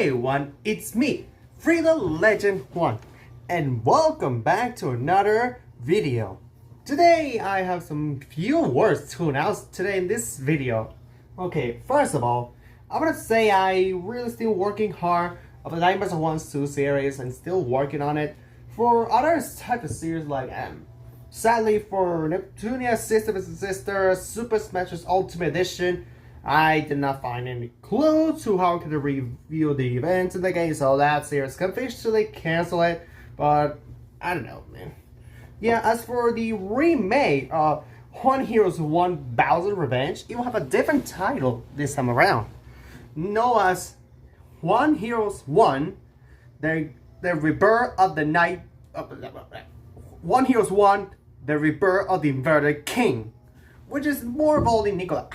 Hey Juan, it's me, Freedom Legend Juan, and welcome back to another video. Today I have some few words to announce today in this video. Okay, first of all, I want to say I really still working hard on the Nightmares of 1-2 series and still working on it for other type of series like sadly for Neptunia Sister Sister Super Smash Bros. Ultimate Edition, I did not find any clue to how I could review the events in the game, so that series can officially cancel it, but I don't know, man. Yeah, as for the remake, One Heroes 1000 Revenge, it will have a different title this time around. Known as One Heroes 1, the Rebirth of the Night... One Heroes 1, the Rebirth of the Inverted King, which is more boldly Nicholas.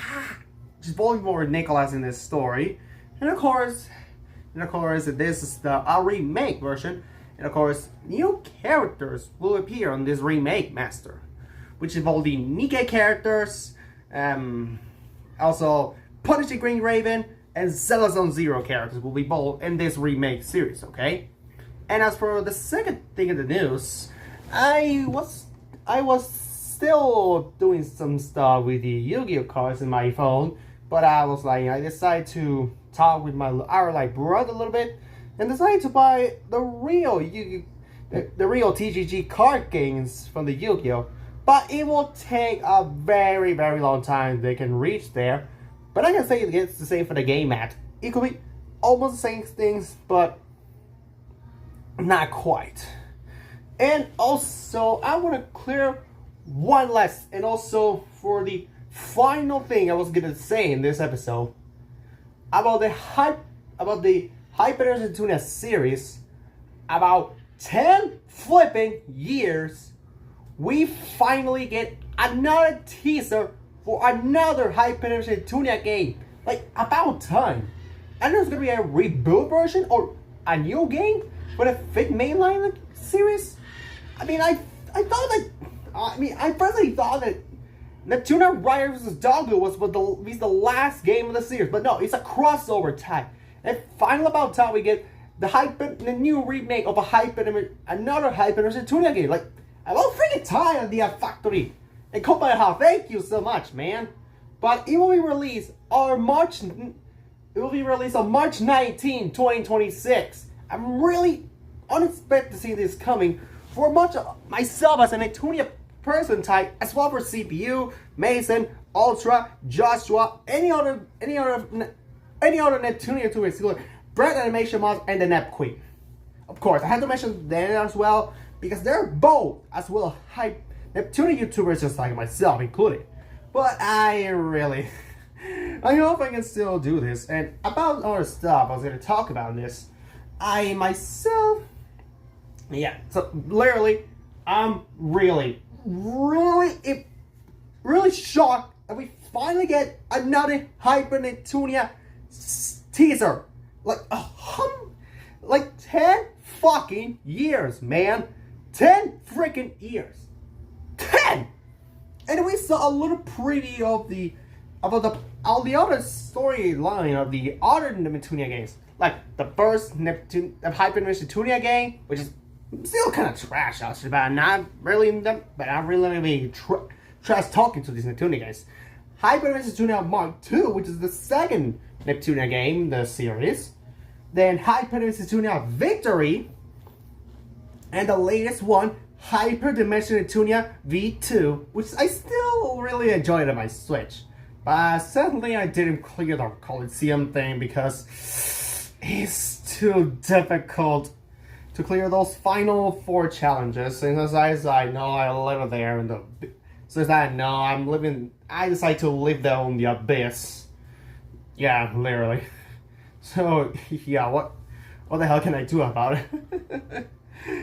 Just Voldemort Nicholas in this story, and of course, this is the remake version, and of course, new characters will appear on this remake master, which involve the Nike characters, also Punishing Green Raven and Zelazone Zero characters will be both in this remake series. Okay, and as for the second thing in the news, I was still doing some stuff with the Yu-Gi-Oh cards in my phone. But I decided to talk with our brother a little bit, and decided to buy the real TGG card games from the Yu-Gi-Oh. But it will take a very, very long time they can reach there. But I can say it's the same for the game mat. It could be almost the same things, but not quite. And also, I want to clear one last, and also for the final thing I was gonna say in this episode about the Hyper Neptunia series. About 10 flipping years, we finally get another teaser for another Hyper Neptunia game. Like, about time. I know it's gonna be a reboot version or a new game for the fifth mainline series. I personally thought that Neptunia Rider vs. Doggo was the last game of the series, but no, it's a crossover type. And finally, about time we get the new remake of another Hyper Neptunia game. Like, I'm all freaking tired of the factory. And Kobayaha, thank you so much, man. But it will be released on March 19, 2026. I'm really unexpected to see this coming for much of myself as a Neptunia person type, as well for CPU, Mason, Ultra, Joshua, any other Neptunia to exclude Brand Animation Mods and the Nep Queen. Of course, I have to mention them as well because they're both as well hype Neptunia YouTubers just like myself included. But I hope I can still do this. And about other stuff I was going to talk about this, so literally, I'm really shocked that we finally get another Hyper Neptunia teaser. Like 10 fucking years, man. 10 freaking years. 10! And we saw a little preview of all the other storyline of the other Neptunia games. Like the first Hyper Neptunia game, which is still kind of trash, actually, but I'm not really trash talking to these Neptunia guys. Hyper Neptunia Mark II, which is the second Neptunia game in the series. Then Hyper Neptunia Victory. And the latest one, Hyper Dimension Neptunia V2, which I still really enjoyed on my Switch. But certainly I didn't clear the Coliseum thing because it's too difficult to clear those final 4 challenges. And as I know I live there in the... Since I know I decide to live there on the abyss. Yeah, literally. So, yeah, what the hell can I do about it?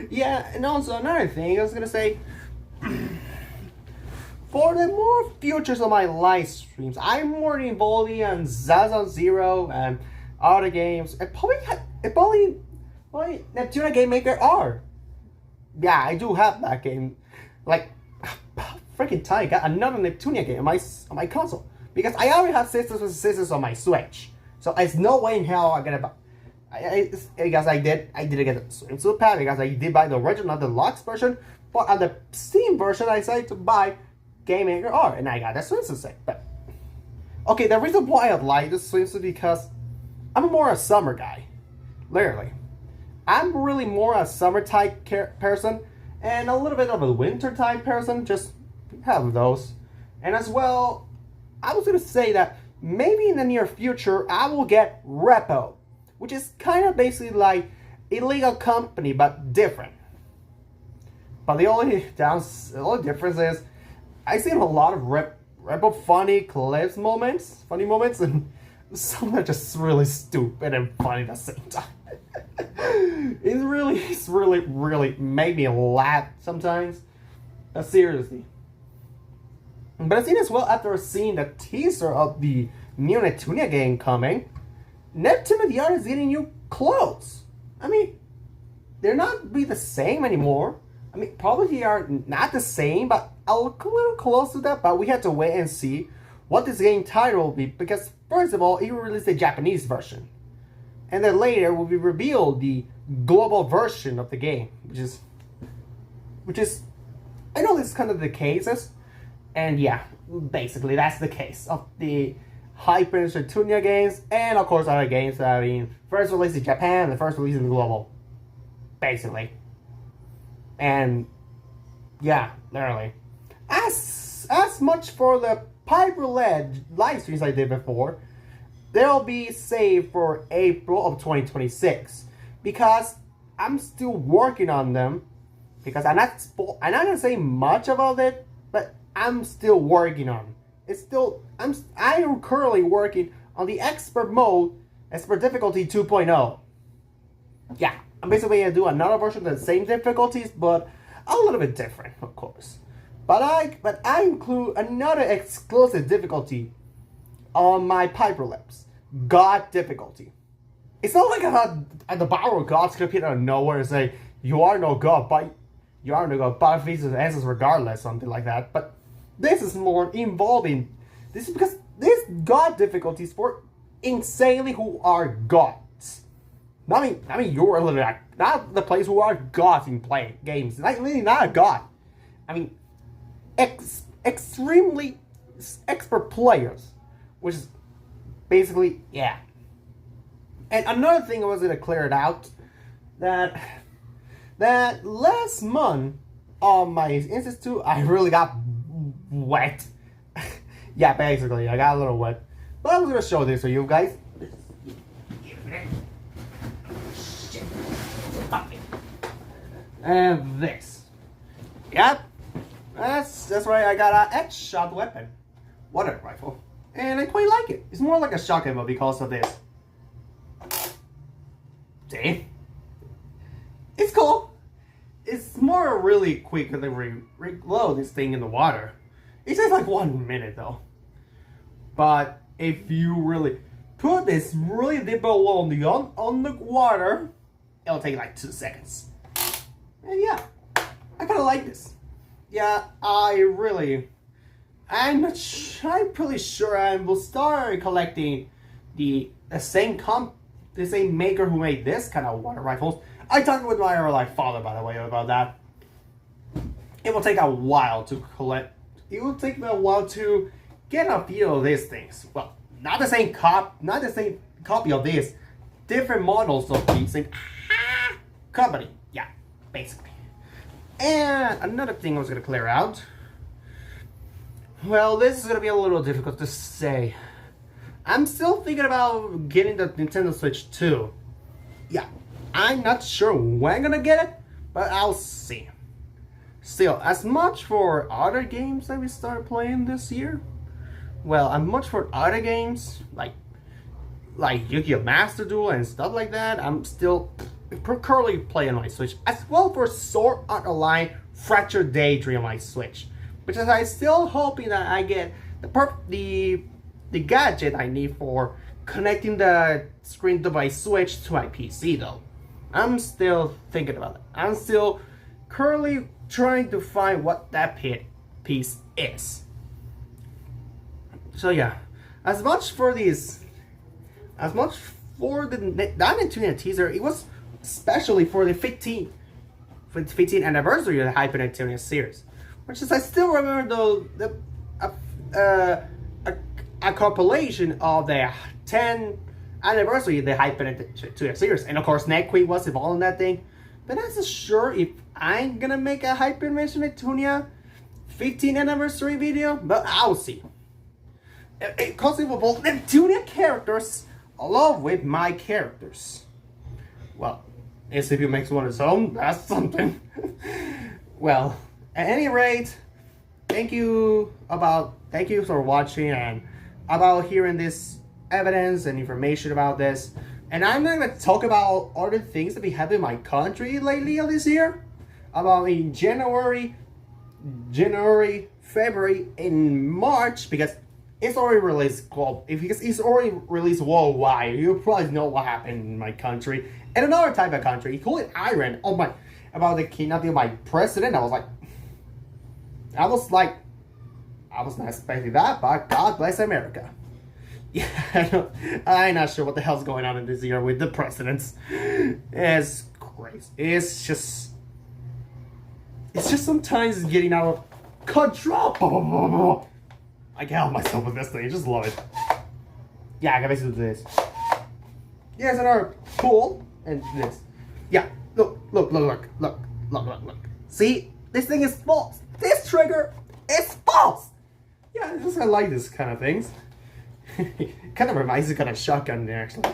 Yeah, and also another thing I was gonna say... For the more futures of my live streams, I'm more involved in Zelazone Zero and other games. Probably Neptunia Game Maker R. Yeah, I do have that game. Like, freaking tight. Got another Neptunia game on my console because I already have Sisters vs. Sisters on my Switch. So there's no way in hell Because I didn't get the swimsuit pack because I did buy the original, the deluxe version. But on the Steam version, I decided to buy Game Maker R, and I got the swimsuit set. But okay, the reason why I like this swimsuit because I'm more a summer guy, literally. I'm really more a summer type person and a little bit of a winter type person. Just have those, and as well, I was gonna say that maybe in the near future I will get Repo, which is kind of basically like illegal company but different. But the only difference is I've seen a lot of Repo funny moments, and some are just really stupid and funny at the same time. It's really made me laugh sometimes. Seriously. But I've seen as well after seeing the teaser of the new Neptunia game coming, Neptunia the art is getting new clothes. I mean, they're not be the same anymore. I mean, probably they are not the same, but a little close to that. But we have to wait and see what this game title will be, because first of all, it will release the Japanese version, and then later will be revealed the global version of the game, which is, I know this is kind of the cases, and yeah, basically that's the case of the Hyper Neptunia games, and of course other games that have been first released in Japan and first released in the global, basically. And yeah, literally. As much for the Piper LED live streams I did before, they'll be saved for April of 2026 because I'm still working on them. Because I'm not gonna say much about it, but I'm still working on it. I am currently working on the expert mode, expert difficulty 2.0. Yeah, I'm basically gonna do another version of the same difficulties, but a little bit different, of course. But I include another exclusive difficulty on my Piper Lips, God difficulty. It's not like the power of God's gonna appear out of nowhere and say you are no God, but you are no God, but faces answers regardless, something like that. But this is more involving. This is because this God difficulties for insanely who are gods. I mean, you're literally not the players who are gods in playing games. Really not a god. I mean, extremely expert players, which is basically, yeah. And another thing I was gonna clear it out, that last month on my Institute I really got wet. Yeah, basically I got a little wet. But I was gonna show this to you guys. And this. Yep. That's right, I got an X-shot weapon. Water rifle. And I quite like it. It's more like a shotgun, but because of this. See? It's cool. It's more really quick when they reload this thing in the water. It takes like 1 minute though. But if you really put this really deep below on the water, it'll take like 2 seconds. And yeah, I kind of like this. Yeah, I'm pretty sure I will start collecting the same maker who made this kind of water rifles. I talked with my father, by the way, about that. It will take a while to collect. It will take me a while to get a feel of these things. Well, not the same copy of this, different models of the same company. Yeah, basically. And another thing I was gonna clear out. Well, this is gonna be a little difficult to say. I'm still thinking about getting the Nintendo Switch 2. Yeah, I'm not sure when I'm gonna get it, but I'll see. Still, as much for other games that we started playing this year, well, I'm much for other games like Yu-Gi-Oh! Master Duel and stuff like that. I'm still currently playing on my Switch, as well for Sword Art Online Fractured Daydream on my Switch, which is I'm still hoping that I get the gadget I need for connecting the screen to my Switch to my PC though. I'm still thinking about it. I'm still currently trying to find what that piece is. So yeah, as much for for the Neptunia teaser, it was especially for the 15th anniversary of the Hyper Neptunia series, which is I still remember a compilation of the 10th anniversary of the Hyper Neptunia series, and of course Netqueen was involved in that thing. But I'm not sure if I'm gonna make a Hyper Neptunia 15th anniversary video, but I'll see. It consists of both Neptunia characters along with my characters. Well, SSBU makes one of its own, that's something. Well, at any rate, thank you for watching and about hearing this evidence and information about this. And I'm not gonna talk about other things that we have in my country lately of this year. About in January, February, and March, because it's already released worldwide. You probably know what happened in my country. And another type of country, including Iran. Oh my, about the kidnapping of my president. I was not expecting that, but God bless America. Yeah, I'm not sure what the hell's going on in this year with the presidents. It's crazy. It's just sometimes getting out of control. I can't help myself with this thing. I just love it. Yeah, I can basically do this. Here's another pool and this. Yeah, look. See, this thing is false. This trigger is false. Yeah, I like this kind of things. Kind of reminds me of a shotgun there, actually.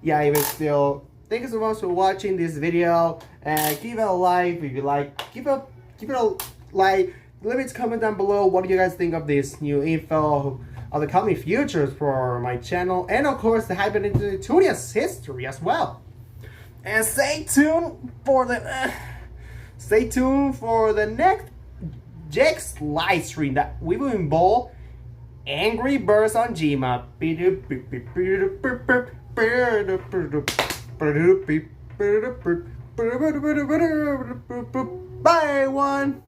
Yeah, even still, thank you so much for watching this video. And give it a like if you like. Give it a like. Leave a comment down below. What do you guys think of this new info of the coming futures for my channel, and of course the Hyper Neptunia's history as well. And stay tuned for the next Jake's live stream that we will involve Angry Birds on Gma. Bye, everyone.